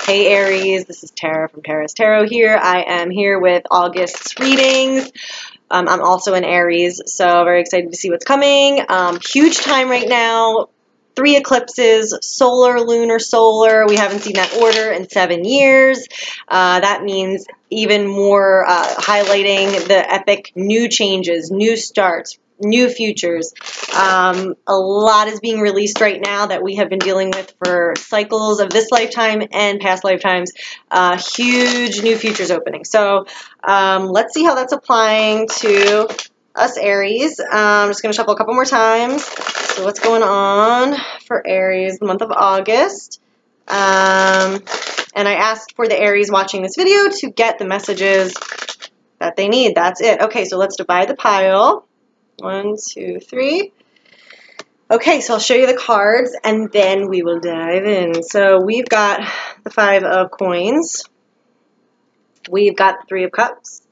Hey Aries, this is Tara from Tara's Tarot here. I am here with August's readings. I'm also an Aries, so very excited to see what's coming. Huge time right now. 3 eclipses, solar, lunar, solar. We haven't seen that order in 7 years. That means even more highlighting the epic new changes, new starts, new futures. A lot is being released right now that we have been dealing with for cycles of this lifetime and past lifetimes. Huge new futures opening. So let's see how that's applying to us Aries. I'm just going to shuffle a couple more times. So what's going on for Aries the month of August? And I asked for the Aries watching this video to get the messages that they need. That's it. Okay, so let's divide the pile. 1, 2, 3. Okay, so I'll show you the cards and then we will dive in. So we've got the 5 of coins. We've got the 3 of cups.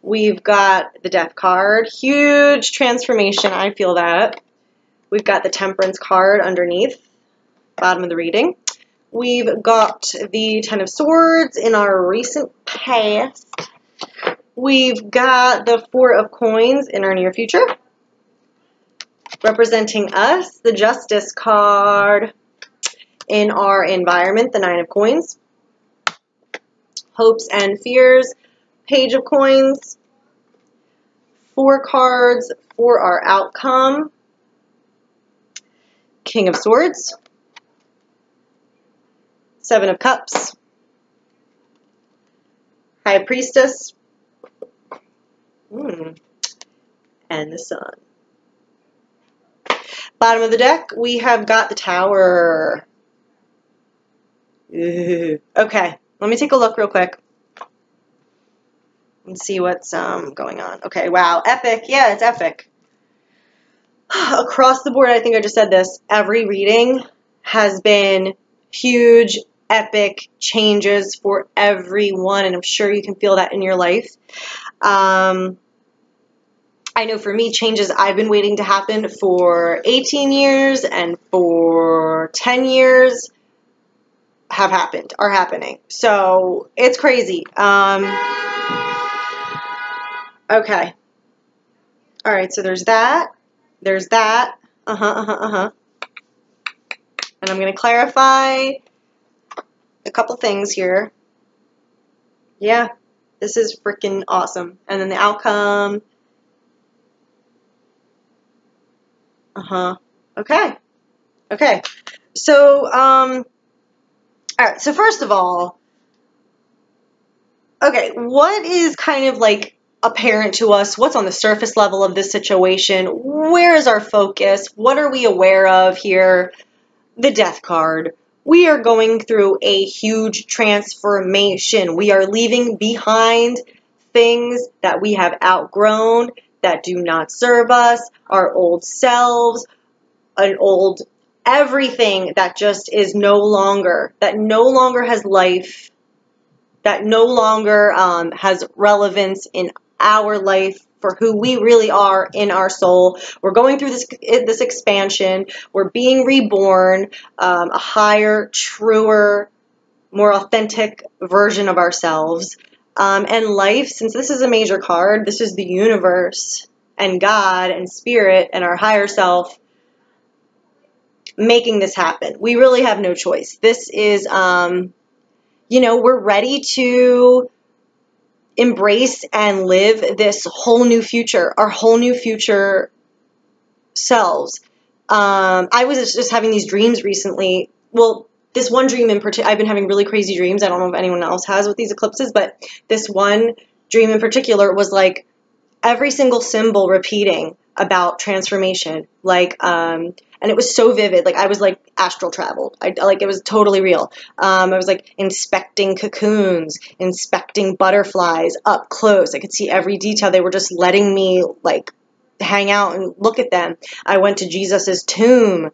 We've got the death card. Huge transformation. I feel that. We've got the temperance card underneath, bottom of the reading. We've got the 10 of swords in our recent past. We've got the 4 of coins in our near future. Representing us, the justice card in our environment, the 9 of coins. Hopes and fears, page of coins. 4 cards for our outcome. King of swords. 7 of cups. High priestess. And the sun. Bottom of the deck, we have got the tower. Ooh. Okay, let me take a look real quick and see what's going on. Okay, wow, epic. Yeah, it's epic. Across the board, I think I just said this, every reading has been huge, epic changes for everyone, and I'm sure you can feel that in your life. I know for me, changes I've been waiting to happen for 18 years and for 10 years have happened, are happening. So it's crazy. Okay. All right, so there's that. There's that. And I'm going to clarify a couple things here. Yeah, this is freaking awesome. And then the outcome. Okay. Okay. So, all right. So first of all, okay, what is kind of like apparent to us? What's on the surface level of this situation? Where is our focus? What are we aware of here? The death card. We are going through a huge transformation. We are leaving behind things that we have outgrown, that do not serve us, our old selves, an old everything that just is no longer, that no longer has life, that no longer has relevance in our life for who we really are in our soul. We're going through this expansion. We're being reborn, a higher, truer, more authentic version of ourselves. And life, since this is a major card, this is the universe and God and spirit and our higher self making this happen. We really have no choice. This is, we're ready to embrace and live this whole new future, our whole new future selves. I was just having these dreams recently. Well, this one dream in particular, I've been having really crazy dreams. I don't know if anyone else has with these eclipses, but this one dream in particular was like every single symbol repeating about transformation. Like, and it was so vivid. Like I was like astral traveled. Like it was totally real. I was like inspecting cocoons, inspecting butterflies up close. I could see every detail. They were just letting me like hang out and look at them. I went to Jesus's tomb.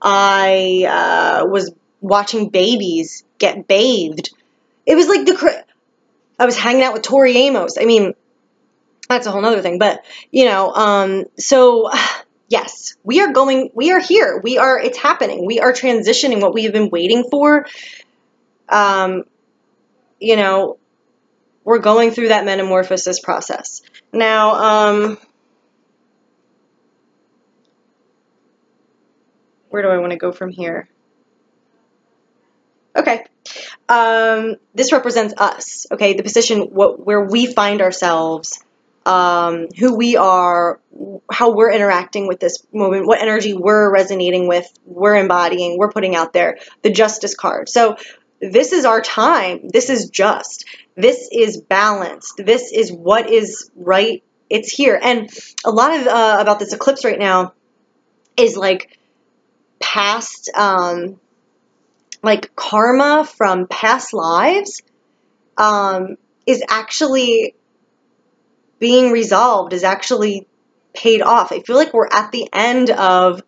I was watching babies get bathed. It was like I was hanging out with Tori Amos. I mean, that's a whole nother thing, but so yes, we are here. It's happening. We are transitioning what we have been waiting for you know, we're going through that metamorphosis process. Now, where do I want to go from here? Okay. This represents us, okay? The position, where we find ourselves, who we are, how we're interacting with this moment, what energy we're resonating with, we're embodying, we're putting out there. The Justice card. So this is our time. This is just. This is balanced. This is what is right. It's here. And a lot of about this eclipse right now is like past, like karma from past lives is actually being resolved, is actually paid off. I feel like we're at the end of,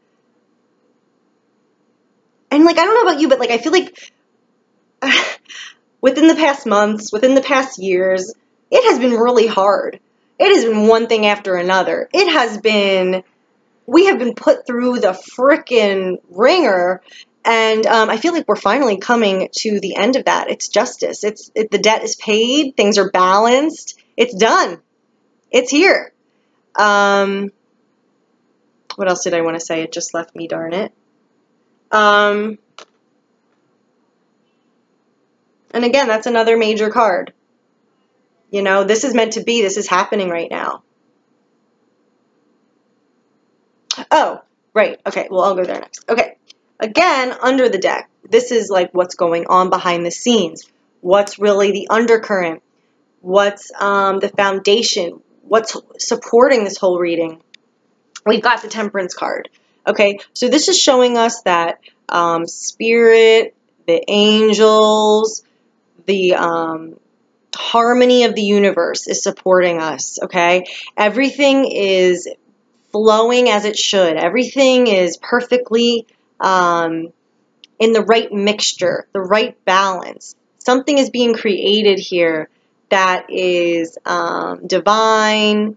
and like, I don't know about you, but like, I feel like within the past months, within the past years, it has been really hard. It has been one thing after another. It has been, we have been put through the frickin' ringer. And I feel like we're finally coming to the end of that. It's justice. The debt is paid. Things are balanced. It's done. It's here. What else did I want to say? It just left me, darn it. And again, that's another major card. You know, this is meant to be. This is happening right now. Oh, right. Okay, well, I'll go there next. Okay. Again, under the deck, this is like what's going on behind the scenes. What's really the undercurrent? What's the foundation? What's supporting this whole reading? We've got the Temperance card. Okay, so this is showing us that spirit, the angels, the harmony of the universe is supporting us. Okay, everything is flowing as it should. Everything is perfectly in the right mixture, the right balance. Something is being created here that is divine,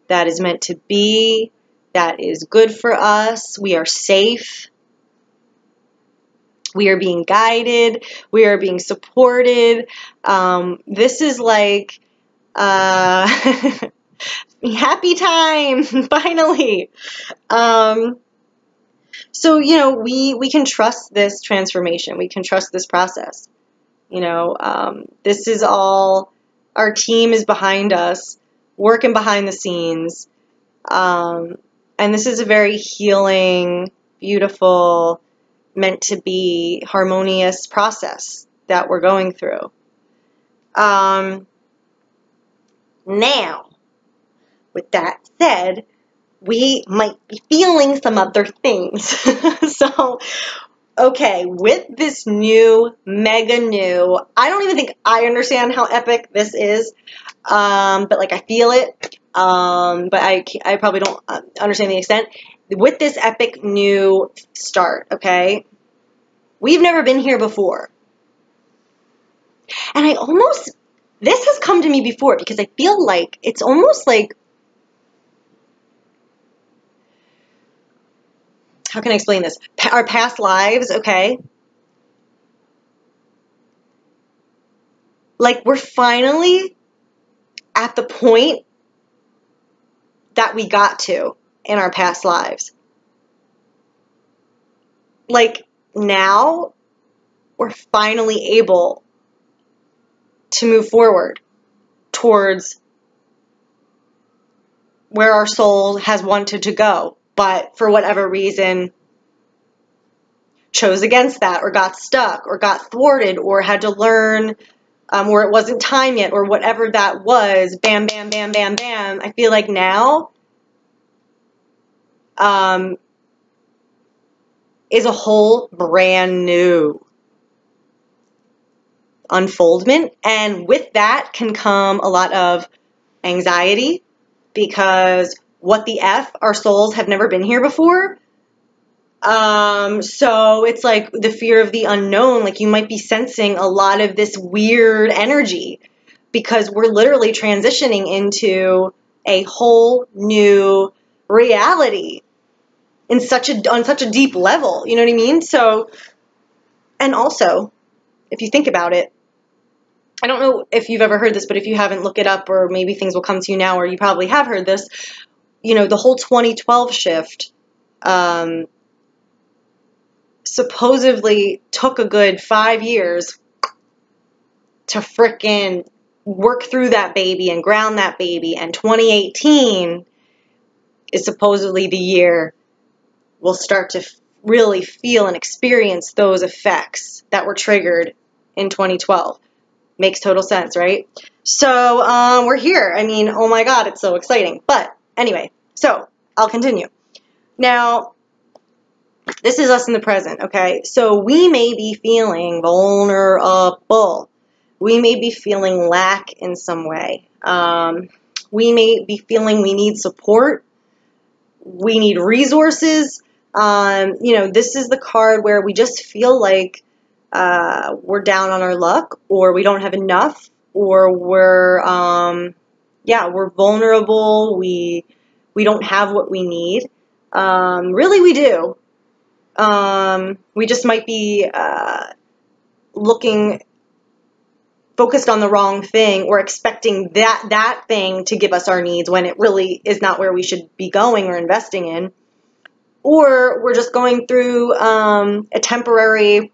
that is meant to be, that is good for us. We are safe. We are being guided. We are being supported. This is like happy time, finally. So, you know, we can trust this transformation. We can trust this process. You know, this is all, our team is behind us, working behind the scenes. And this is a very healing, beautiful, meant to be harmonious process that we're going through. Now, with that said, we might be feeling some other things. So, okay, with this new, mega new, I don't even think I understand how epic this is, but like I feel it, but I probably don't understand the extent. With this epic new start, okay, we've never been here before. And this has come to me before because I feel like it's almost like, how can I explain this? Our past lives, okay? Like we're finally at the point that we got to in our past lives. Like now we're finally able to move forward towards where our soul has wanted to go, but for whatever reason chose against that, or got stuck, or got thwarted, or had to learn, or it wasn't time yet, or whatever that was. Bam, bam, bam, bam, bam. I feel like now is a whole brand new unfoldment, and with that can come a lot of anxiety, because what the F, our souls have never been here before. So it's like the fear of the unknown. Like you might be sensing a lot of this weird energy because we're literally transitioning into a whole new reality on such a deep level. You know what I mean? So, and also if you think about it, I don't know if you've ever heard this, but if you haven't, look it up, or maybe things will come to you now, or you probably have heard this. You know, the whole 2012 shift supposedly took a good 5 years to frickin' work through that baby and ground that baby, and 2018 is supposedly the year we'll start to really feel and experience those effects that were triggered in 2012. Makes total sense, right? So we're here. I mean, oh my God, it's so exciting. But anyway, so I'll continue. Now, this is us in the present, okay? So we may be feeling vulnerable. We may be feeling lack in some way. We may be feeling we need support. We need resources. You know, this is the card where we just feel like we're down on our luck, or we don't have enough, or we're vulnerable. We don't have what we need. Really, we do. We just might be focused on the wrong thing, or expecting that thing to give us our needs when it really is not where we should be going or investing in. Or we're just going through a temporary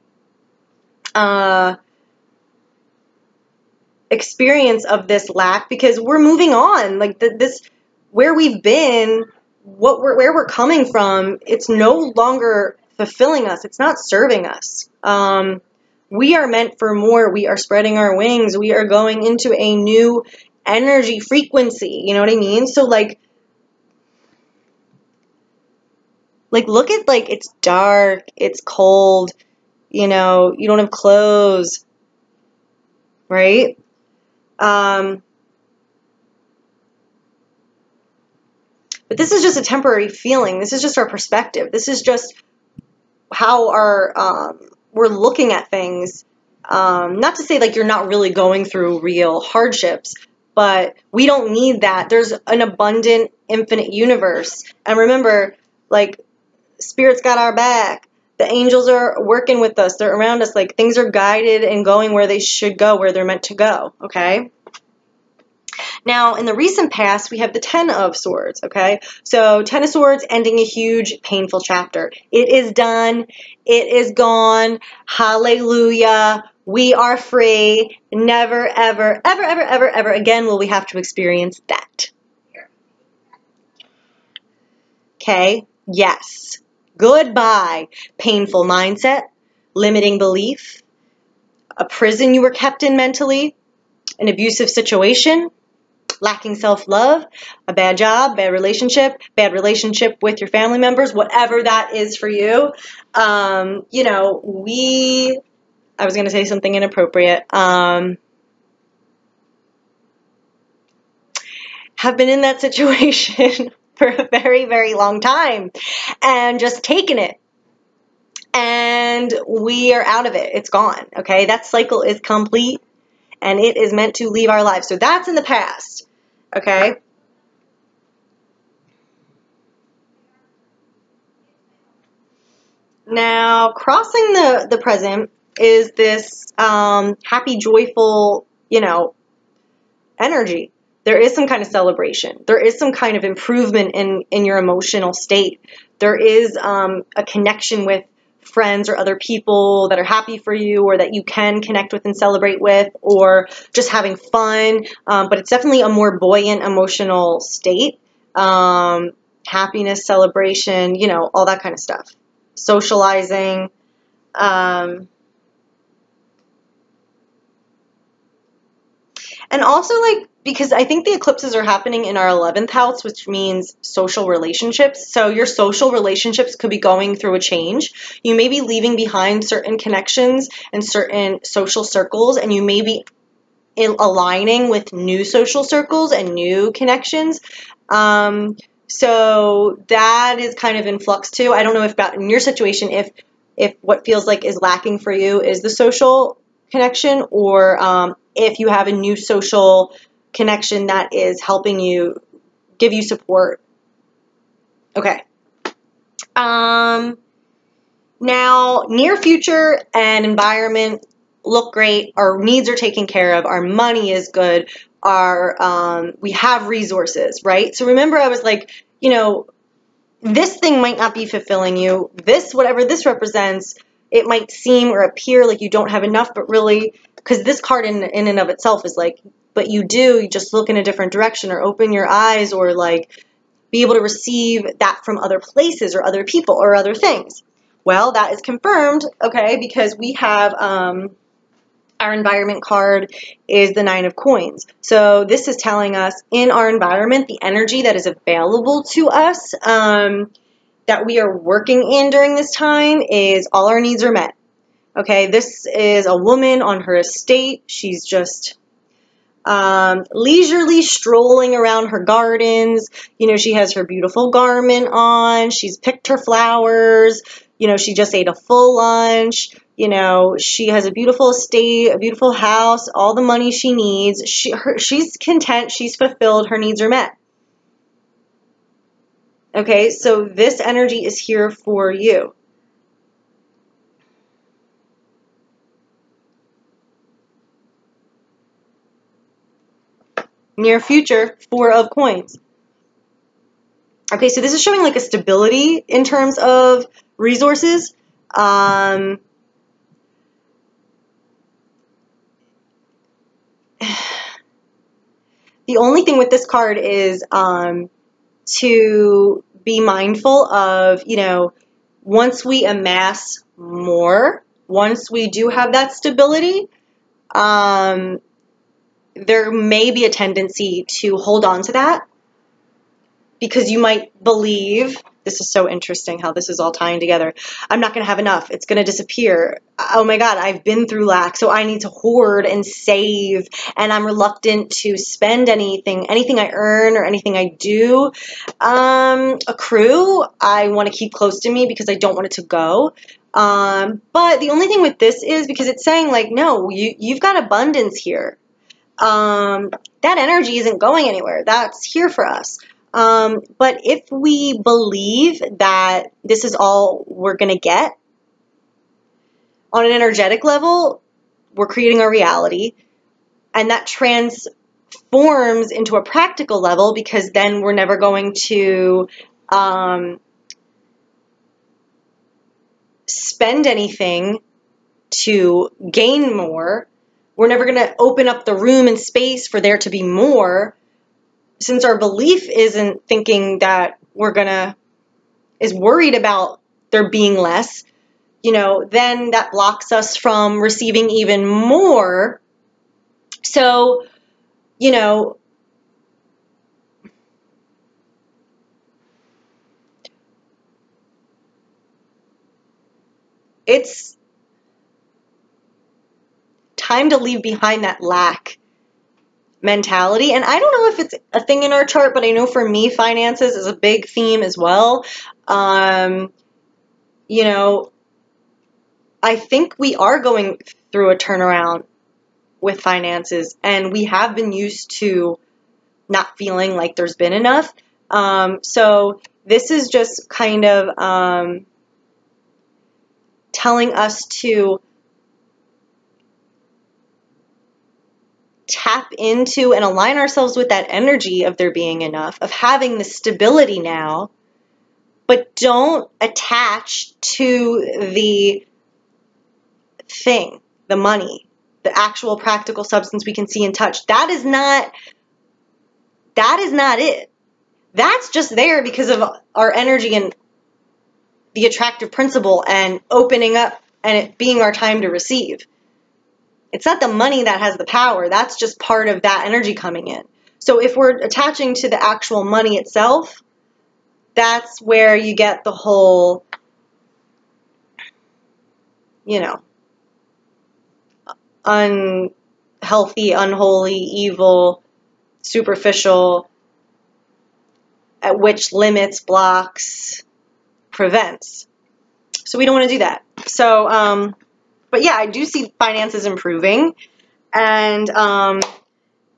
experience of this lack, because we're moving on. Like this, where we've been, where we're coming from, it's no longer fulfilling us. It's not serving us. We are meant for more. We are spreading our wings. We are going into a new energy frequency. You know what I mean? So like look at, like, it's dark, it's cold, you know, you don't have clothes, right? But this is just a temporary feeling. This is just our perspective. This is just how we're looking at things. Not to say like you're not really going through real hardships, but we don't need that. There's an abundant, infinite universe. And remember, like, Spirit's got our back. The angels are working with us. They're around us. Like, things are guided and going where they should go, where they're meant to go, okay? Now, in the recent past, we have the Ten of Swords, okay? So, Ten of Swords ending a huge, painful chapter. It is done. It is gone. Hallelujah. We are free. Never, ever, ever, ever, ever, ever again will we have to experience that. Okay? Yes. Goodbye. Painful mindset, limiting belief, a prison you were kept in mentally, an abusive situation, lacking self-love, a bad job, bad relationship with your family members, whatever that is for you. You know, I was going to say something inappropriate. Have been in that situation for a very, very long time and just taken it. And we are out of it. It's gone. Okay. That cycle is complete and it is meant to leave our lives. So that's in the past. Okay. Now, crossing the present is this happy, joyful, you know, energy. There is some kind of celebration. There is some kind of improvement in your emotional state. There is a connection with friends or other people that are happy for you, or that you can connect with and celebrate with, or just having fun. But it's definitely a more buoyant emotional state. Happiness, celebration, you know, all that kind of stuff. Socializing. And also, like, because I think the eclipses are happening in our 11th house, which means social relationships. So your social relationships could be going through a change. You may be leaving behind certain connections and certain social circles, and you may be aligning with new social circles and new connections. So that is kind of in flux too. I don't know if in your situation, if what feels like is lacking for you is the social connection, or if you have a new social connection that is helping you, give you support. Okay. Now, near future and environment look great, our needs are taken care of, our money is good, we have resources, right? So remember, I was like, you know, this thing might not be fulfilling you. This, whatever this represents, it might seem or appear like you don't have enough, but really, because this card in and of itself is like, but you do, you just look in a different direction or open your eyes or like be able to receive that from other places or other people or other things. Well, that is confirmed, okay, because we have our environment card is the 9 of coins. So this is telling us in our environment, the energy that is available to us that we are working in during this time is all our needs are met. Okay, this is a woman on her estate. She's just leisurely strolling around her gardens. You know, she has her beautiful garment on. She's picked her flowers. You know, she just ate a full lunch. You know, she has a beautiful estate, a beautiful house, all the money she needs. She's content. She's fulfilled. Her needs are met. Okay, so this energy is here for you. Near future, 4 of coins. Okay, so this is showing like a stability in terms of resources. The only thing with this card is to be mindful of, you know, once we amass more, once we do have that stability, there may be a tendency to hold on to that because you might believe, this is so interesting how this is all tying together, I'm not going to have enough. It's going to disappear. Oh my God, I've been through lack, so I need to hoard and save, and I'm reluctant to spend anything I earn or anything I do accrue. I want to keep close to me because I don't want it to go. But the only thing with this is because it's saying like, no, you've got abundance here. That energy isn't going anywhere. That's here for us. But if we believe that this is all we're going to get, on an energetic level, we're creating our reality, and that transforms into a practical level because then we're never going to spend anything to gain more. We're never going to open up the room and space for there to be more. Since our belief isn't thinking that is worried about there being less, you know, then that blocks us from receiving even more. So, you know, it's time to leave behind that lack mentality. And I don't know if it's a thing in our chart, but I know for me, finances is a big theme as well. You know, I think we are going through a turnaround with finances, and we have been used to not feeling like there's been enough. So this is just kind of telling us to tap into and align ourselves with that energy of there being enough, of having the stability now, but don't attach to the thing, the money, the actual practical substance we can see and touch. That is not it. That's just there because of our energy and the attractive principle and opening up and it being our time to receive. It's not the money that has the power. That's just part of that energy coming in. So if we're attaching to the actual money itself, that's where you get the whole, you know, unhealthy, unholy, evil, superficial, at which limits, blocks, prevents. So we don't want to do that. So, but yeah, I do see finances improving, and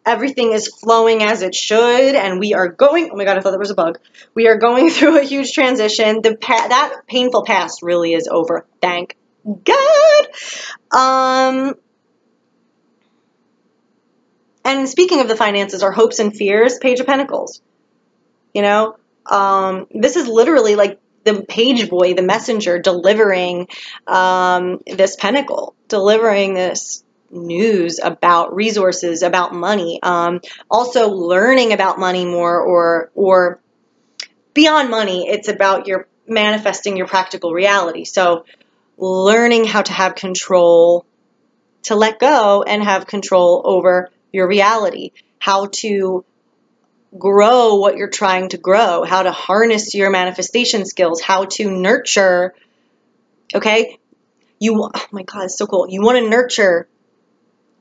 everything is flowing as it should, and we are going, oh my God, I thought there was a bug. We are going through a huge transition. That painful past really is over. Thank God. And speaking of the finances, our hopes and fears, Page of Pentacles. You know, this is literally like the page boy, the messenger, delivering this pentacle, delivering this news about resources, about money, also learning about money more, or beyond money, it's about your manifesting your practical reality. So learning how to have control, to let go and have control over your reality, how to grow what you're trying to grow, how to harness your manifestation skills, how to nurture, okay? Oh my God, it's so cool. You want to nurture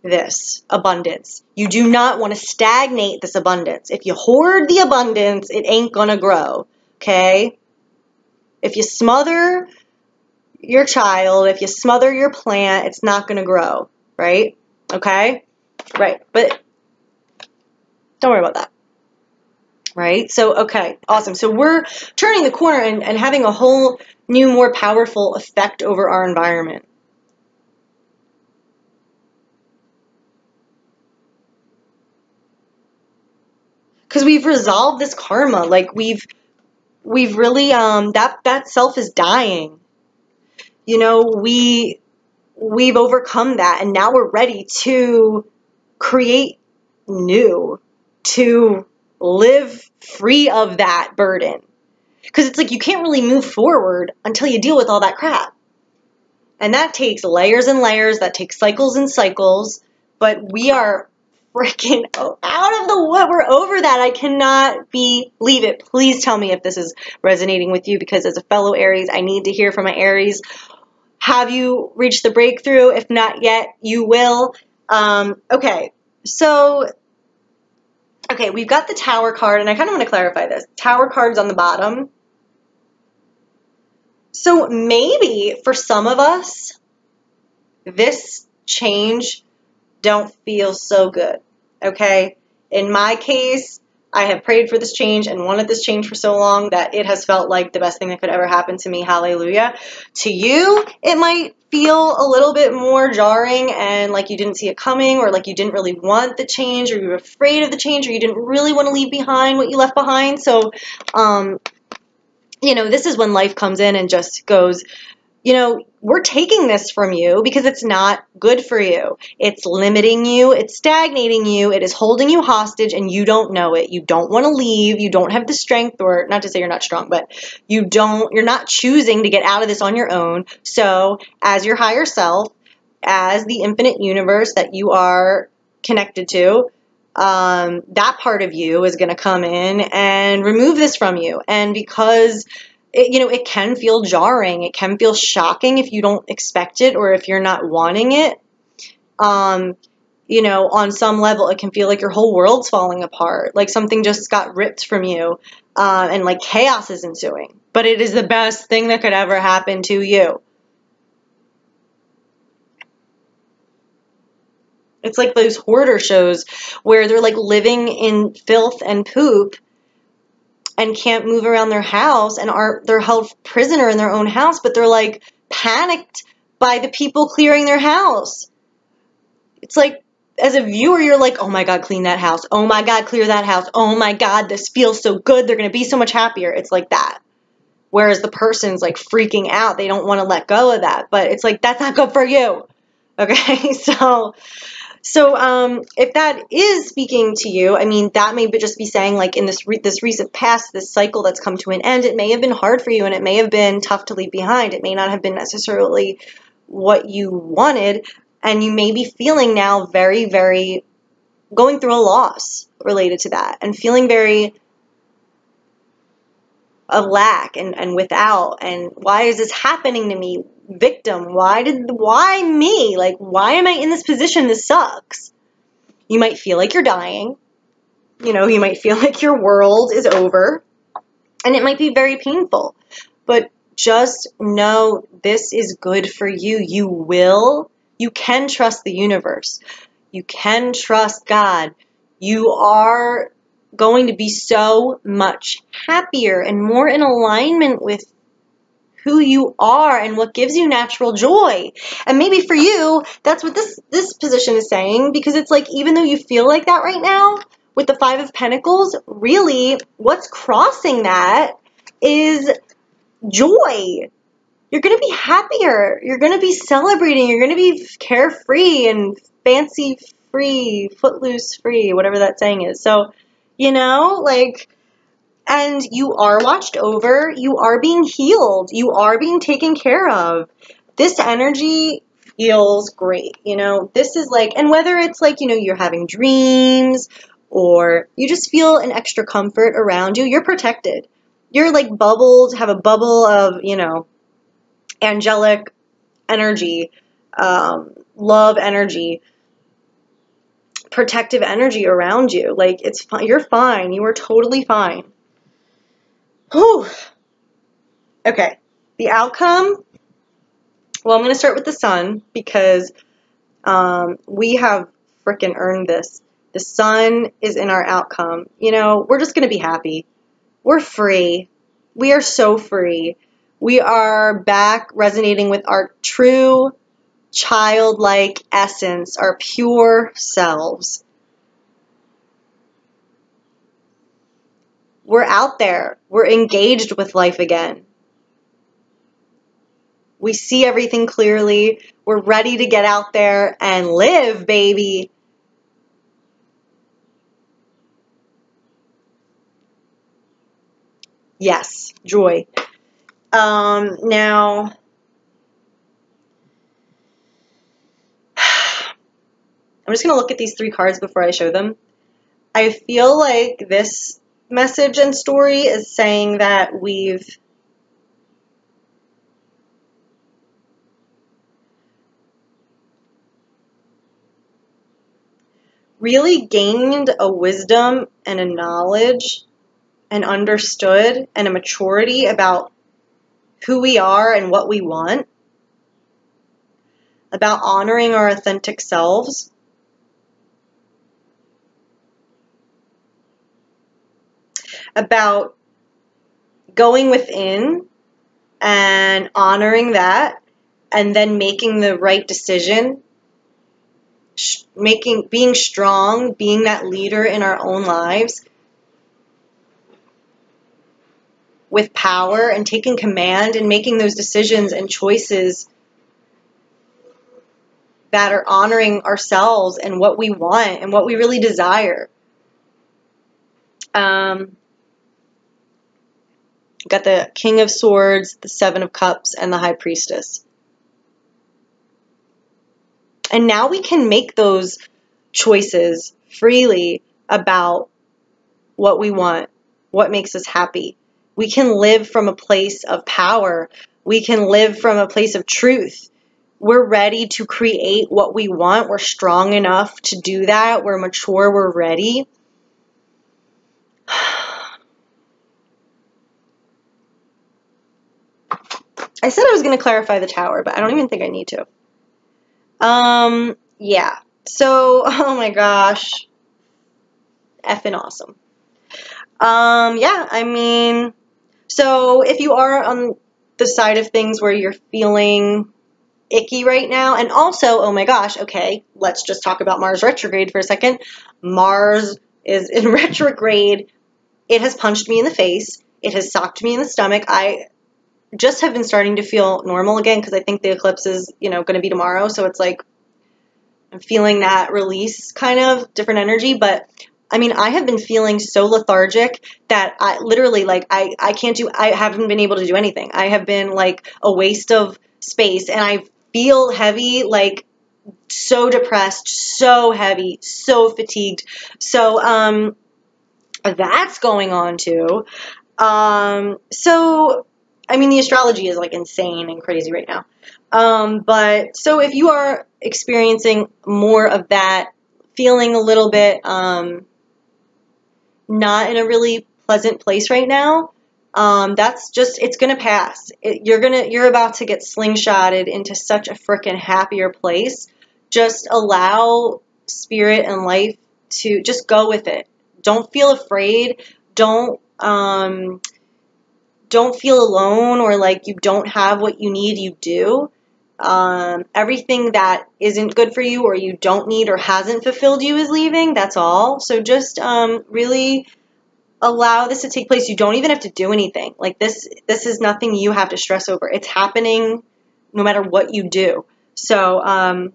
this abundance. You do not want to stagnate this abundance. If you hoard the abundance, it ain't gonna grow, okay? If you smother your child, if you smother your plant, it's not gonna grow, right? Okay? Right, but don't worry about that. Right? So, okay, awesome. So we're turning the corner and having a whole new, more powerful effect over our environment. Because we've resolved this karma. Like we've really, that self is dying. You know, we've overcome that, and now we're ready to create new, to live free of that burden. Because it's like you can't really move forward until you deal with all that crap. And that takes layers and layers, that takes cycles and cycles, but we are freaking out of the wood. We're over that. I cannot believe it. Please tell me if this is resonating with you, because as a fellow Aries, I need to hear from my Aries. Have you reached the breakthrough? If not yet, you will. Okay, so... Okay, we've got the Tower card, and I kind of want to clarify this. Tower card's on the bottom. So maybe for some of us, this change don't feel so good, okay? In my case, I have prayed for this change and wanted this change for so long that it has felt like the best thing that could ever happen to me. Hallelujah. To you, it might feel a little bit more jarring and like you didn't see it coming, or like you didn't really want the change, or you were afraid of the change, or you didn't really want to leave behind what you left behind. So, you know, this is when life comes in and just goes, you know, we're taking this from you because it's not good for you. It's limiting you. It's stagnating you. It is holding you hostage, and you don't know it. You don't want to leave. You don't have the strength, or not to say you're not strong, but you're not choosing to get out of this on your own. So as your higher self, as the infinite universe that you are connected to, that part of you is going to come in and remove this from you. And because it can feel jarring, it can feel shocking if you don't expect it, or if you're not wanting it. On some level, it can feel like your whole world's falling apart, like something just got ripped from you, and like chaos is ensuing. But it is the best thing that could ever happen to you. It's like those hoarder shows where they're like living in filth and poop and can't move around their house, and they're held prisoner in their own house, but they're like panicked by the people clearing their house. It's like, as a viewer, you're like, oh my God, clean that house. Oh my God, clear that house. Oh my God, this feels so good. They're going to be so much happier. It's like that. Whereas the person's like freaking out. They don't want to let go of that. But it's like, that's not good for you. Okay, so if that is speaking to you, I mean, that may just be saying, like, in this recent past, this cycle that's come to an end, it may have been hard for you, and it may have been tough to leave behind. It may not have been necessarily what you wanted, and you may be feeling now very, very, going through a loss related to that, and feeling very of lack and without, and why is this happening to me? Victim, why me? Like, why am I in this position? This sucks. You might feel like you're dying. You might feel like your world is over, and it might be very painful, but just know this is good for you. You can trust the universe. You can trust God. You are going to be so much happier and more in alignment with who you are and what gives you natural joy. And maybe for you, that's what this position is saying, because it's like, even though you feel like that right now with the Five of Pentacles, really what's crossing that is joy. You're going to be happier. You're going to be celebrating. You're going to be carefree and fancy free, footloose free, whatever that saying is. So, like, and you are watched over. You are being healed. You are being taken care of. This energy feels great. This is like, and whether it's like, you're having dreams or you just feel an extra comfort around you, you're protected. You're like bubbled, have a bubble of, angelic energy, love energy, protective energy around you. Like, it's fine. You're fine. You are totally fine. Whew. Okay. The outcome. Well, I'm going to start with the Sun, because we have freaking earned this. The Sun is in our outcome. We're just going to be happy. We're free. We are so free. We are back resonating with our true childlike essence, our pure selves. We're out there. We're engaged with life again. We see everything clearly. We're ready to get out there and live, baby. Yes, joy. Now, I'm just going to look at these 3 cards before I show them. I feel like this message and story is saying that we've really gained a wisdom and a knowledge and understood and a maturity about who we are and what we want, about honoring our authentic selves, about going within and honoring that, and then making the right decision, being strong, being that leader in our own lives with power, and taking command and making those decisions and choices that are honoring ourselves and what we want and what we really desire. Got the King of Swords, the Seven of Cups, and the High Priestess. And now we can make those choices freely about what we want, what makes us happy. We can live from a place of power. We can live from a place of truth. We're ready to create what we want. We're strong enough to do that. We're mature. We're ready. I said I was going to clarify the Tower, but I don't even think I need to. Yeah. So, oh my gosh. Effing awesome. Yeah, I mean, so if you are on the side of things where you're feeling icky right now, and also, oh my gosh, okay, let's just talk about Mars retrograde for a second. Mars is in retrograde. It has punched me in the face. It has socked me in the stomach. I just have been starting to feel normal again, because I think the eclipse is, going to be tomorrow. So it's like I'm feeling that release, kind of different energy. But I mean, I have been feeling so lethargic that I literally, like, I haven't been able to do anything. I have been like a waste of space, and I feel heavy, like so depressed, so heavy, so fatigued. So, that's going on too. So, I mean, the astrology is like insane and crazy right now. But so if you are experiencing more of that, feeling a little bit, not in a really pleasant place right now, that's just, it's going to pass. You're about to get slingshotted into such a freaking happier place. Just allow spirit and life to just go with it. Don't feel afraid. Don't don't feel alone or like you don't have what you need, you do. Everything that isn't good for you or you don't need or hasn't fulfilled you is leaving. That's all. So just really allow this to take place. You don't even have to do anything. Like this is nothing you have to stress over. It's happening no matter what you do. So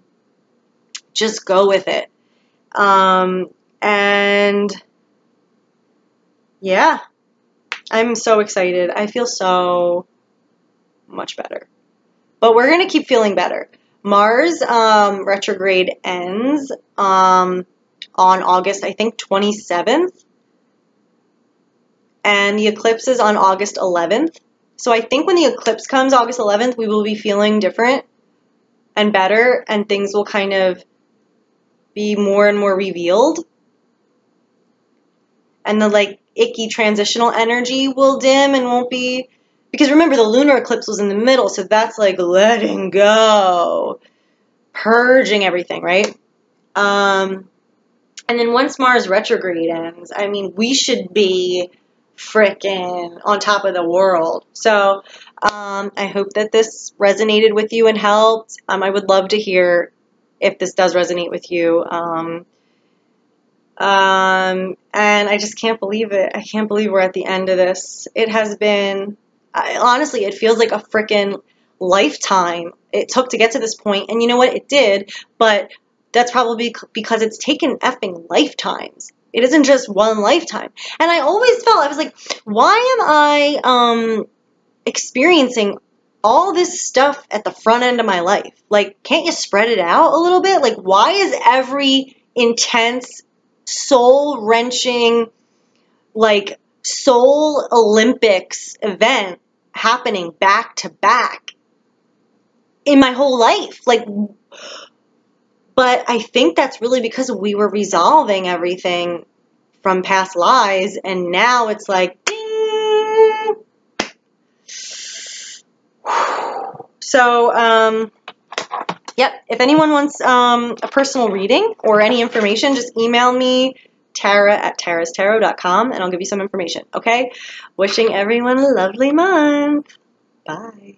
just go with it. And yeah, I'm so excited. I feel so much better. But we're going to keep feeling better. Mars retrograde ends on August, I think, 27th. And the eclipse is on August 11th. So I think when the eclipse comes August 11th, we will be feeling different and better, and things will kind of be more and more revealed. And the like icky transitional energy will dim and won't be, because remember the lunar eclipse was in the middle, so that's like letting go, purging everything, right? And then once Mars retrograde ends, I mean, we should be frickin' on top of the world. So I hope that this resonated with you and helped. I would love to hear if this does resonate with you. And I just can't believe it. I can't believe we're at the end of this. It has been, honestly, it feels like a frickin' lifetime it took to get to this point. And you know what? It did, but that's probably because it's taken effing lifetimes. It isn't just one lifetime. And I always felt, I was like, why am I experiencing all this stuff at the front end of my life? Like, can't you spread it out a little bit? Like, why is every intense, soul-wrenching, like, soul Olympics event happening back to back in my whole life? Like, but I think that's really because we were resolving everything from past lives, and now it's like, ding! So, yep, if anyone wants a personal reading or any information, just email me, Tara@tarastarot.com, and I'll give you some information, okay? Wishing everyone a lovely month. Bye.